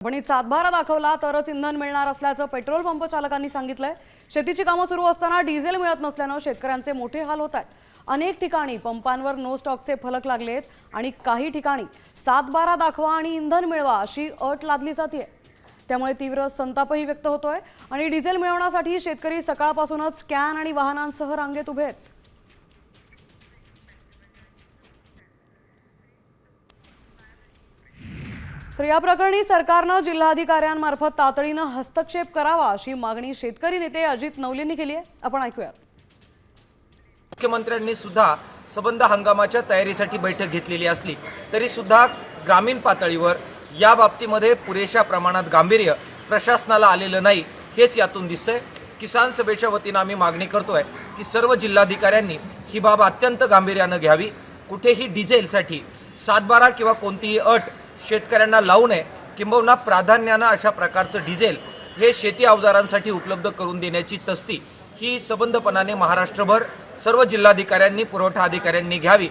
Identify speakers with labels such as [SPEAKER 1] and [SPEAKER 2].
[SPEAKER 1] पण सातबारा दाखवला तरच इंधन मिळणार असल्याचं पेट्रोल पंप चालकांनी सांगितलंय। शेतीची कामं सुरू असताना डिझेल मिळत नसल्यानं शेतकऱ्यांचे मोठे हाल होत आहेत। अनेक ठिकाणी पंपांवर नो स्टॉकचे फलक लागलेत आणि काही ठिकाणी सातबारा दाखवा आणि इंधन मिळवा अशी अट लादली जाते। त्यामुळे तीव्र संतापही व्यक्त होतोय आणि डिझेल मिळवण्यासाठी शेतकरी सकाळपासूनच कॅन आणि वाहनांसह रांगेत उभे आहेत। तर या प्रकरणी सरकारने जिल्हाधिकाऱ्यांमार्फत तातडीने हस्तक्षेप करावा अशी मागणी शेतकरी नेते अजित नवलेंनी केली आहे। आपण ऐकूया।
[SPEAKER 2] मुख्यमंत्र्यांनी सुद्धा संबंध हंगामाच्या तयारीसाठी बैठक घेतलेली असली तरी सुद्धा ग्रामीण पातळीवर या बाबतीमध्ये पुरेशा प्रमाणात गांभीर्य प्रशासनाला आलेलं नाही, हेच यातून दिसतंय। किसान सभेच्या वतीने आम्ही मागणी करतोय की सर्व जिल्हाधिकाऱ्यांनी ही बाब अत्यंत गांभीर्याने घ्यावी। कुठेही डिझेलसाठी सातबारा किंवा कोणतीही अट शेतकऱ्यांना लावू नये, किंबहुना प्राधान्याने अशा प्रकारचं डिझेल हे शेती अवजारांसाठी उपलब्ध करून देण्याची तस्ती ही सबंधपणाने महाराष्ट्रभर सर्व जिल्हाधिकाऱ्यांनी पुरवठा अधिकाऱ्यांनी घ्यावी।